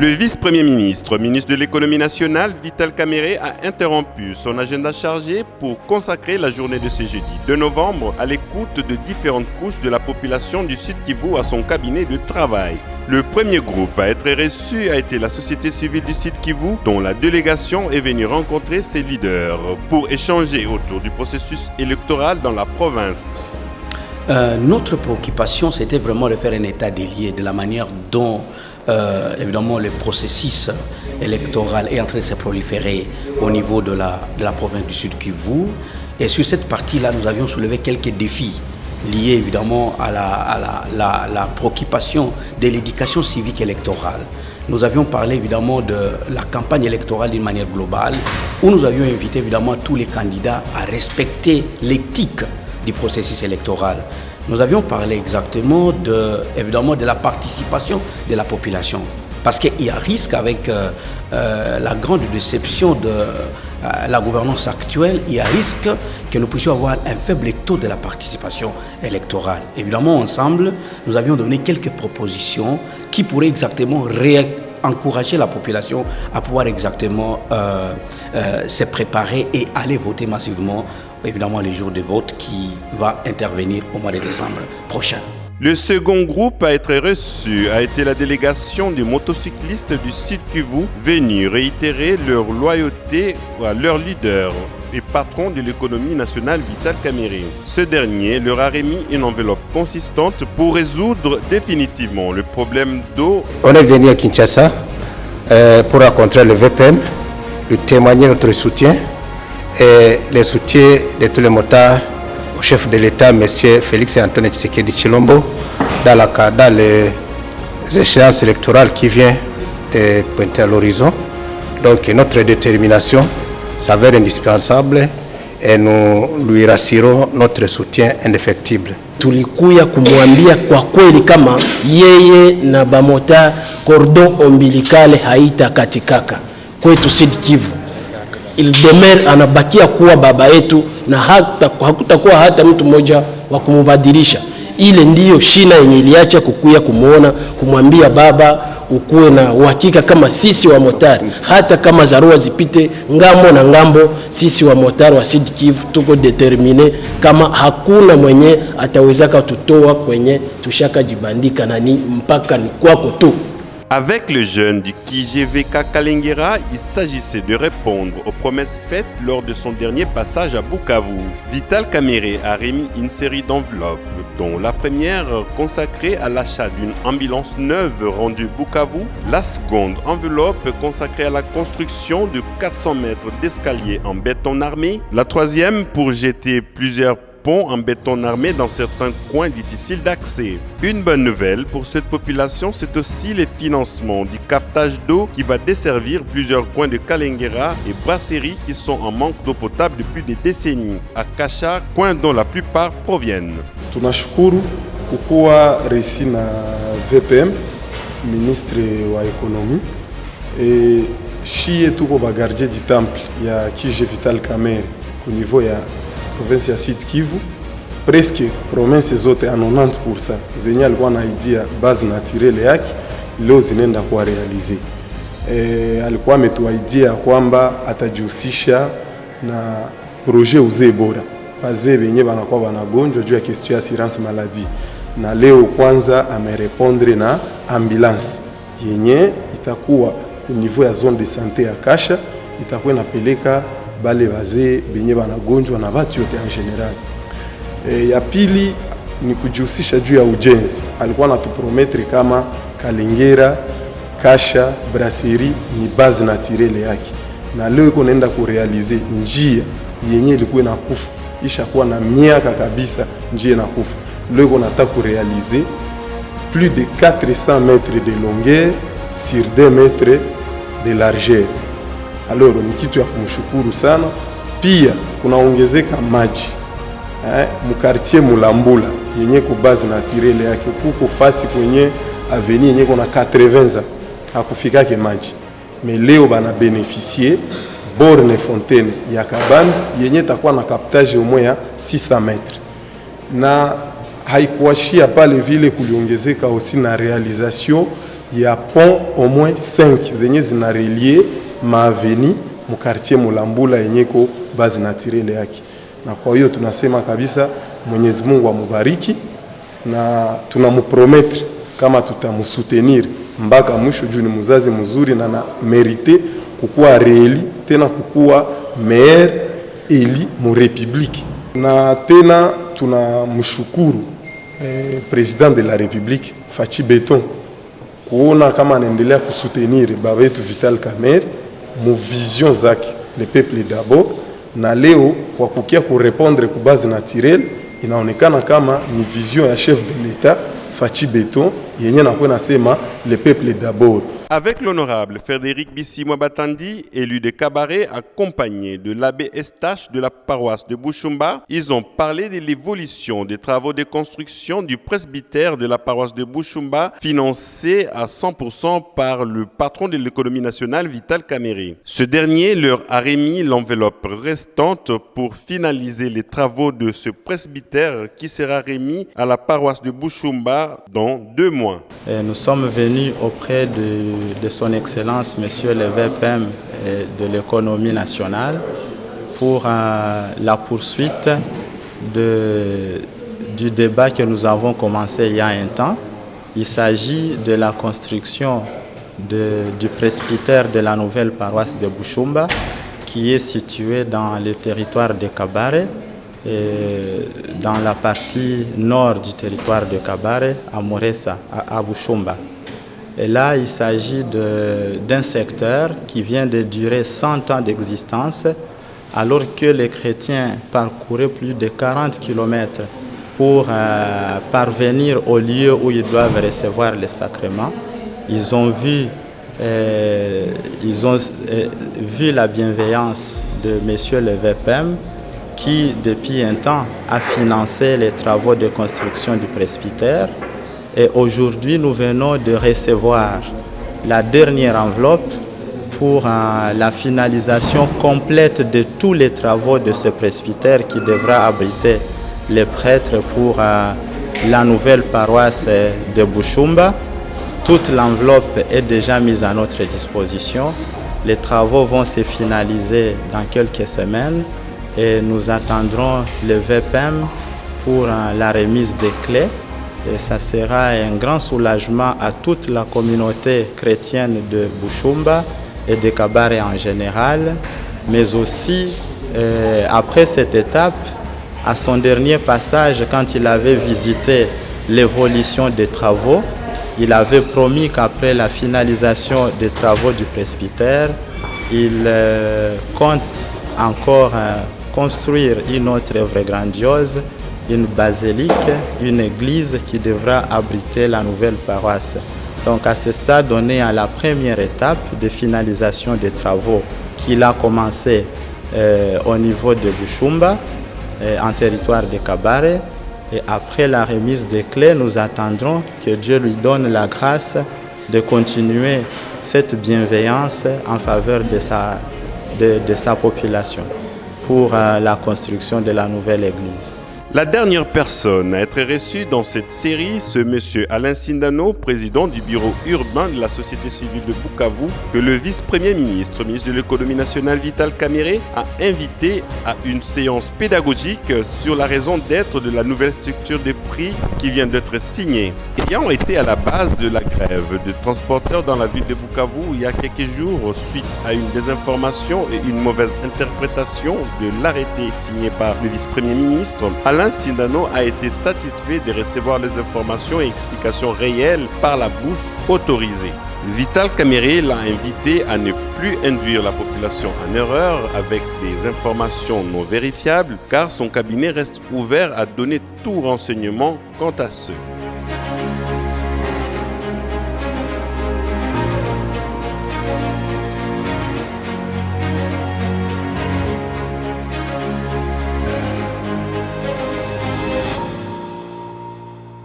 Le vice-premier ministre, ministre de l'économie nationale, Vital Kamerhe, a interrompu son agenda chargé pour consacrer la journée de ce jeudi 2 novembre à l'écoute de différentes couches de la population du Sud Kivu à son cabinet de travail. Le premier groupe à être reçu a été la société civile du Sud Kivu, dont la délégation est venue rencontrer ses leaders pour échanger autour du processus électoral dans la province. Notre préoccupation, c'était vraiment de faire un état des lieux de la manière dont, évidemment, le processus électoral est en train de se proliférer au niveau de la province du Sud Kivu. Et sur cette partie-là, nous avions soulevé quelques défis liés évidemment à la préoccupation de l'éducation civique électorale. Nous avions parlé évidemment de la campagne électorale d'une manière globale, où nous avions invité évidemment tous les candidats à respecter l'éthique du processus électoral. Nous avions parlé exactement évidemment de la participation de la population. Parce qu'il y a risque avec la grande déception de la gouvernance actuelle, il y a risque que nous puissions avoir un faible taux de la participation électorale. Évidemment, ensemble, nous avions donné quelques propositions qui pourraient exactement encourager la population à pouvoir exactement se préparer et aller voter massivement, évidemment, les jours de vote qui va intervenir au mois de décembre prochain. Le second groupe à être reçu a été la délégation des motocyclistes du Sud Kivu venus réitérer leur loyauté à leur leader et patron de l'économie nationale Vital Kamerhe. Ce dernier leur a remis une enveloppe consistante pour résoudre définitivement le problème d'eau. On est venu à Kinshasa pour rencontrer le VPM, lui témoigner notre soutien et le soutien de tous les motards au chef de l'État, M. Félix Antoine Tshisekedi Tshilombo, dans les échéances électorales qui viennent de pointer à l'horizon. Donc notre détermination s'avère indispensable et nous lui rassurons notre soutien indéfectible. Tulikuya kumwambia kwa kweli kama yeye na bamota cordon ombilical haita katikaka kwetu Sud Kivu. Il demeure anabakia kuwa baba yetu na hakutakuwa hata mtu mmoja wa kumubadilisha. Ile ndiyo shina yenye iliacha kukuya kumuona, kumwambia baba ukuwe na uhakika kama sisi wa motari, hata kama zarua zipite ngambo na ngambo, sisi wa motari wa Sud Kivu tuko determine kama hakuna mwenye atawezaka tutoa kwenye tushaka jibandika na ni mpaka ni kwako tu. Avec le jeune du KGVK Kalengera, il s'agissait de répondre aux promesses faites lors de son dernier passage à Bukavu. Vital Kamerhe a remis une série d'enveloppes, dont la première consacrée à l'achat d'une ambulance neuve rendue Bukavu, la seconde enveloppe consacrée à la construction de 400 mètres d'escalier en béton armé, la troisième pour jeter plusieurs ponts en béton armé dans certains coins difficiles d'accès. Une bonne nouvelle pour cette population, c'est aussi le financement du captage d'eau qui va desservir plusieurs coins de Kalengera et brasseries qui sont en manque d'eau potable depuis des décennies. À Kasha, coin dont la plupart proviennent. Tunashukuru kukuwa resi na VPM, ministre wa ekonomi, et shie tuko bagardie du temple ya Kije Vital Kamerhe au niveau ya province ya Sud Kivu, presque promesse zote à 90% zenye alikuwa anaidia base naturelle yake leo zinaenda kuwa realize. Alikuwa ametuaidia kwamba atajihusisha na projet uzee bora bazee benye banakuwa banagonjwa juu ya question ya assurance maladie, na leo kwanza amerepondre na ambulance yenye itakuwa au niveau ya zone de santé ya Kasha, itakuwa inapeleka bale bazee benye banagonjwa na batu yote en general. Ya pili ni kujihusisha juu ya ujenzi. Alikuwa anatupromettre kama Kalengera, Kasha, brasserie ni base naturelle yake, na leo iko naenda kurealize njia yenye ilikuwa inakufa, ishakuwa na miaka kabisa njia inakufa. Leo iko nataka kurealize plus de 400 mètres de longueur sur 2 mètres de largeur. Alors ni kitu ya kumshukuru sana. Pia kunaongezeka maji mukartie Mulambula yenye ko base naturelle yake, kuko fasi kwenye avenue yenye kuna 80 hakufika ke maji, mais leo bana bénéficier borne fontaine ya Kabambi yenye takuwa na captage au moins ya 600 mètres, na haikuashia pale vile kuliongezeka aussi na realisation ya pont au moins 5 zenye zinarelie maaveni mu quartier Mulambula yenye ko base naturelle yake. Na kwa hiyo tunasema kabisa Mwenyezi Mungu amubariki na tunamupromettre kama tutamsoutenir mpaka mwisho juu ni mzazi mzuri na na merite kukuwa reeli tena kukuwa maire eli mu republique. Na tena tunamshukuru president de la republique Fachi Beton kuona kama anaendelea kusoutenir baba yetu Vital Kamerhe mu vision zake le peuple d'abord, na leo kwa kukia kurepondre ku base naturelle inaonekana kama ni vision ya chef de l'État Fachi Beton yenye nakuwa nasema le peuple d'abord. Avec l'honorable Frédéric Bissimo Batandi, élu de Kabaré, accompagné de l'abbé Estache de la paroisse de Bushumba, ils ont parlé de l'évolution des travaux de construction du presbytère de la paroisse de Bushumba, financé à 100% par le patron de l'économie nationale, Vital Kamerhe. Ce dernier leur a remis l'enveloppe restante pour finaliser les travaux de ce presbytère qui sera remis à la paroisse de Bushumba dans 2 mois. Nous sommes venus auprès de son Excellence, Monsieur le VPM de l'économie nationale, pour la poursuite du débat que nous avons commencé il y a un temps. Il s'agit de la construction du presbytère de la nouvelle paroisse de Bushumba, qui est située dans le territoire de Kabaré, dans la partie nord du territoire de Kabaré, à Moressa, à Bushumba. Et là, il s'agit d'un secteur qui vient de durer 100 ans d'existence, alors que les chrétiens parcouraient plus de 40 km pour parvenir au lieu où ils doivent recevoir les sacrements. Ils ont vu la bienveillance de Monsieur le VPM, qui, depuis un temps, a financé les travaux de construction du presbytère. Et aujourd'hui, nous venons de recevoir la dernière enveloppe pour la finalisation complète de tous les travaux de ce presbytère qui devra abriter les prêtres pour la nouvelle paroisse de Bushumba. Toute l'enveloppe est déjà mise à notre disposition. Les travaux vont se finaliser dans quelques semaines et nous attendrons le VPM pour la remise des clés. Et ça sera un grand soulagement à toute la communauté chrétienne de Bushumba et de Kabaré en général, mais aussi après cette étape, à son dernier passage, quand il avait visité l'évolution des travaux, il avait promis qu'après la finalisation des travaux du presbytère, il compte encore construire une autre œuvre grandiose, une basilique, une église qui devra abriter la nouvelle paroisse. Donc à ce stade, on est à la première étape de finalisation des travaux qu'il a commencé au niveau de Bushumba, en territoire de Kabaré. Et après la remise des clés, nous attendrons que Dieu lui donne la grâce de continuer cette bienveillance en faveur de sa population pour la construction de la nouvelle église. La dernière personne à être reçue dans cette série, c'est M. Alain Sindano, président du bureau urbain de la société civile de Bukavu, que le vice-premier ministre, ministre de l'économie nationale Vital Kamerhe, a invité à une séance pédagogique sur la raison d'être de la nouvelle structure des prix qui vient d'être signée. Ayant été à la base de la grève de transporteurs dans la ville de Bukavu il y a quelques jours, suite à une désinformation et une mauvaise interprétation de l'arrêté signé par le vice-premier ministre, Alain Sindano a été satisfait de recevoir les informations et explications réelles par la bouche autorisée. Vital Kamerhe l'a invité à ne plus induire la population en erreur avec des informations non vérifiables, car son cabinet reste ouvert à donner tout renseignement quant à ceux.